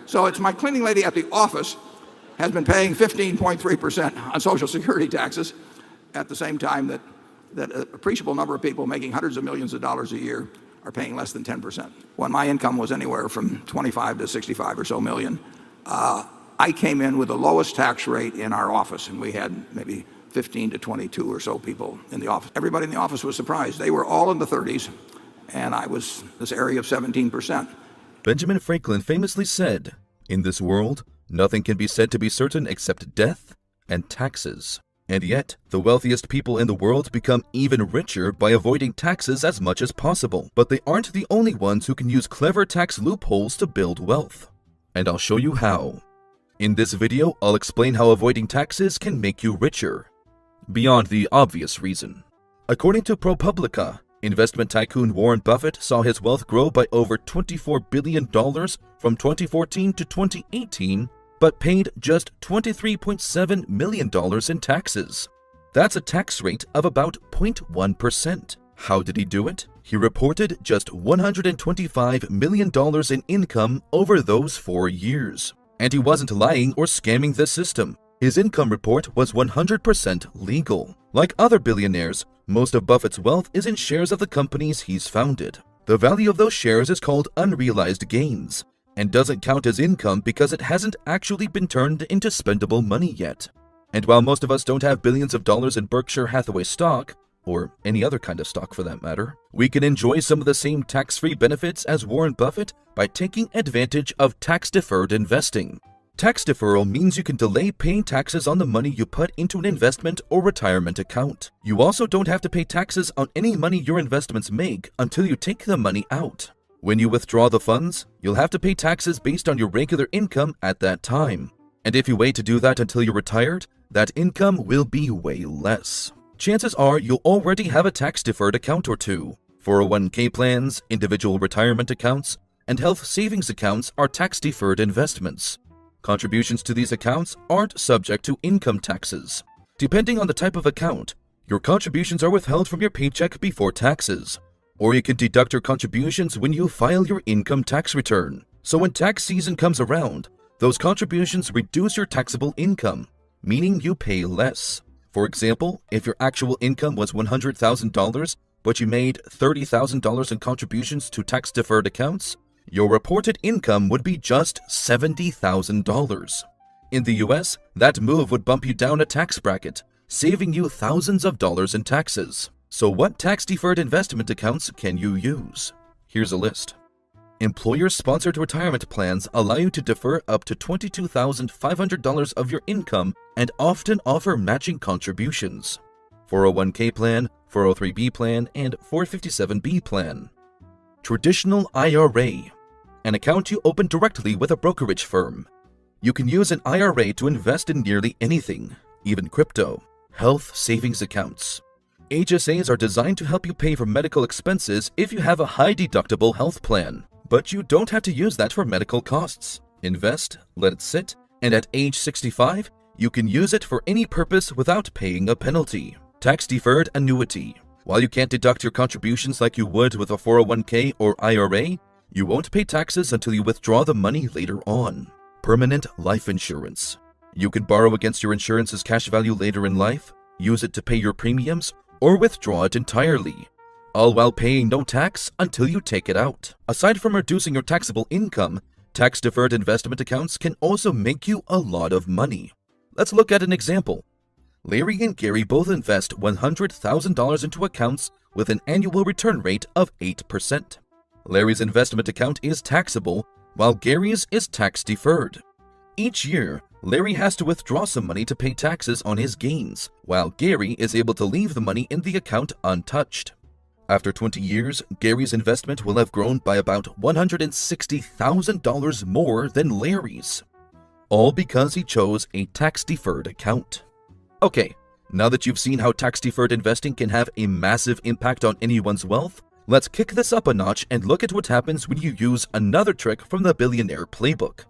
So it's my cleaning lady at the office has been paying 15.3% on Social Security taxes at the same time that an appreciable number of people making hundreds of millions of dollars a year are paying less than 10%. When my income was anywhere from 25 to 65 or so million, I came in with the lowest tax rate in our office, and we had maybe 15 to 22 or so people in the office. Everybody in the office was surprised. They were all in the 30s, and I was this area of 17%. Benjamin Franklin famously said, "In this world, nothing can be said to be certain except death and taxes." And yet, the wealthiest people in the world become even richer by avoiding taxes as much as possible. But they aren't the only ones who can use clever tax loopholes to build wealth. And I'll show you how. In this video, I'll explain how avoiding taxes can make you richer, beyond the obvious reason. According to ProPublica, investment tycoon Warren Buffett saw his wealth grow by over $24 billion from 2014 to 2018, but paid just $23.7 million in taxes. That's a tax rate of about 0.1%. How did he do it? He reported just $125 million in income over those 4 years. And he wasn't lying or scamming the system. His income report was 100% legal. Like other billionaires, most of Buffett's wealth is in shares of the companies he's founded. The value of those shares is called unrealized gains, and doesn't count as income because it hasn't actually been turned into spendable money yet. And while most of us don't have billions of dollars in Berkshire Hathaway stock, or any other kind of stock for that matter, we can enjoy some of the same tax-free benefits as Warren Buffett by taking advantage of tax-deferred investing. Tax deferral means you can delay paying taxes on the money you put into an investment or retirement account. You also don't have to pay taxes on any money your investments make until you take the money out. When you withdraw the funds, you'll have to pay taxes based on your regular income at that time. And if you wait to do that until you're retired, that income will be way less. Chances are you'll already have a tax-deferred account or two. 401k plans, individual retirement accounts, and health savings accounts are tax-deferred investments. Contributions to these accounts aren't subject to income taxes. Depending on the type of account, your contributions are withheld from your paycheck before taxes. Or you can deduct your contributions when you file your income tax return. So when tax season comes around, those contributions reduce your taxable income, meaning you pay less. For example, if your actual income was $100,000, but you made $30,000 in contributions to tax-deferred accounts, your reported income would be just $70,000. In the US, that move would bump you down a tax bracket, saving you thousands of dollars in taxes. So what tax-deferred investment accounts can you use? Here's a list. Employer-sponsored retirement plans allow you to defer up to $22,500 of your income and often offer matching contributions. 401k plan, 403b plan, and 457b plan. Traditional IRA, an account you open directly with a brokerage firm. You can use an IRA to invest in nearly anything, even crypto. Health savings accounts. HSAs are designed to help you pay for medical expenses if you have a high-deductible health plan. But you don't have to use that for medical costs. Invest, let it sit, and at age 65, you can use it for any purpose without paying a penalty. Tax-deferred annuity. While you can't deduct your contributions like you would with a 401k or IRA, you won't pay taxes until you withdraw the money later on. Permanent life insurance. You can borrow against your insurance's cash value later in life, use it to pay your premiums, or withdraw it entirely, all while paying no tax until you take it out. Aside from reducing your taxable income, tax-deferred investment accounts can also make you a lot of money. Let's look at an example. Larry and Gary both invest $100,000 into accounts with an annual return rate of 8%. Larry's investment account is taxable, while Gary's is tax-deferred. Each year, Larry has to withdraw some money to pay taxes on his gains, while Gary is able to leave the money in the account untouched. After 20 years, Gary's investment will have grown by about $160,000 more than Larry's, all because he chose a tax-deferred account. Okay, now that you've seen how tax-deferred investing can have a massive impact on anyone's wealth, let's kick this up a notch and look at what happens when you use another trick from the billionaire playbook: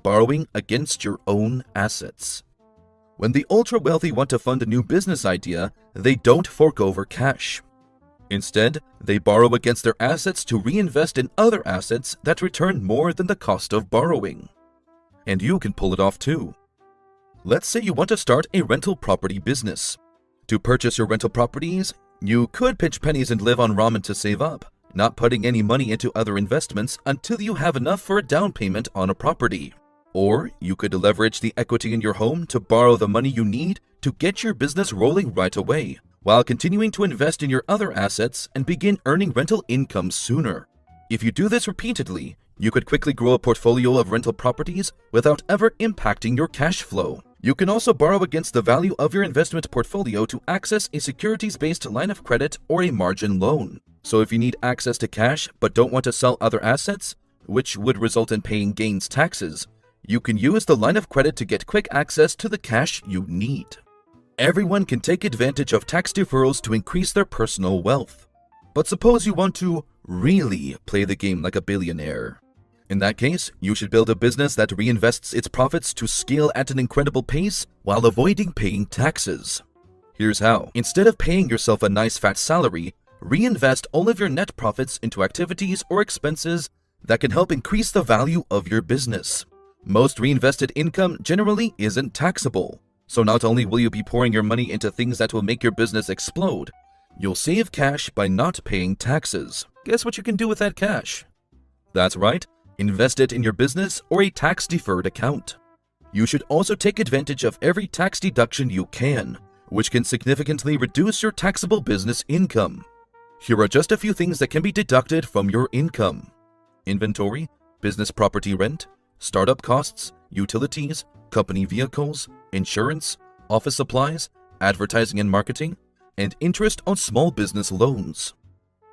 borrowing against your own assets. When the ultra-wealthy want to fund a new business idea, they don't fork over cash. Instead, they borrow against their assets to reinvest in other assets that return more than the cost of borrowing. and you can pull it off too. Let's say you want to start a rental property business. To purchase your rental properties, you could pinch pennies and live on ramen to save up, not putting any money into other investments until you have enough for a down payment on a property. Or you could leverage the equity in your home to borrow the money you need to get your business rolling right away, while continuing to invest in your other assets and begin earning rental income sooner. If you do this repeatedly, you could quickly grow a portfolio of rental properties without ever impacting your cash flow. You can also borrow against the value of your investment portfolio to access a securities-based line of credit or a margin loan. So if you need access to cash but don't want to sell other assets, which would result in paying gains taxes, you can use the line of credit to get quick access to the cash you need. Everyone can take advantage of tax deferrals to increase their personal wealth. But suppose you want to really play the game like a billionaire. In that case, you should build a business that reinvests its profits to scale at an incredible pace while avoiding paying taxes. Here's how. Instead of paying yourself a nice fat salary, reinvest all of your net profits into activities or expenses that can help increase the value of your business. Most reinvested income generally isn't taxable. So not only will you be pouring your money into things that will make your business explode, you'll save cash by not paying taxes. Guess what you can do with that cash? That's right, invest it in your business or a tax-deferred account. You should also take advantage of every tax deduction you can, which can significantly reduce your taxable business income. Here are just a few things that can be deducted from your income: inventory, business property rent, startup costs, utilities, company vehicles, insurance, office supplies, advertising and marketing, and interest on small business loans.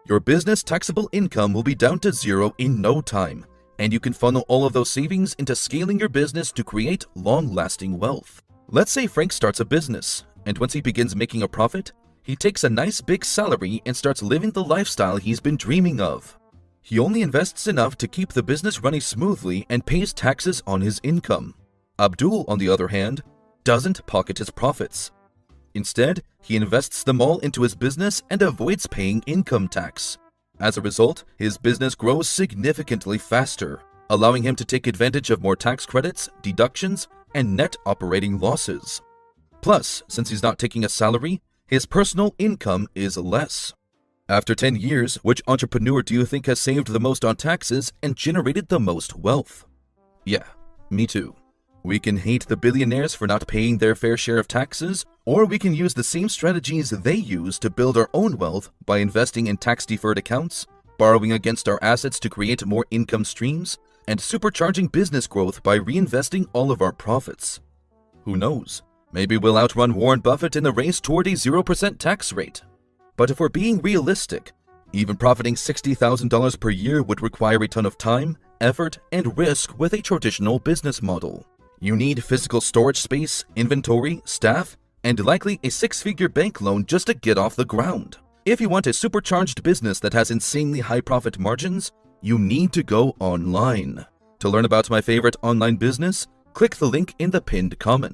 Your business taxable income will be down to zero in no time, and you can funnel all of those savings into scaling your business to create long-lasting wealth. Let's say Frank starts a business, and once he begins making a profit, he takes a nice big salary and starts living the lifestyle he's been dreaming of. He only invests enough to keep the business running smoothly and pays taxes on his income. Abdul, on the other hand, doesn't pocket his profits. Instead, he invests them all into his business and avoids paying income tax. As a result, his business grows significantly faster, allowing him to take advantage of more tax credits, deductions, and net operating losses. Plus, since he's not taking a salary, his personal income is less. After 10 years, which entrepreneur do you think has saved the most on taxes and generated the most wealth? Yeah, me too. We can hate the billionaires for not paying their fair share of taxes, or we can use the same strategies they use to build our own wealth by investing in tax-deferred accounts, borrowing against our assets to create more income streams, and supercharging business growth by reinvesting all of our profits. Who knows? Maybe we'll outrun Warren Buffett in the race toward a 0% tax rate. But if we're being realistic, even profiting $60,000 per year would require a ton of time, effort, and risk with a traditional business model. You need physical storage space, inventory, staff, and likely a six-figure bank loan just to get off the ground. If you want a supercharged business that has insanely high profit margins, you need to go online. To learn about my favorite online business, click the link in the pinned comment.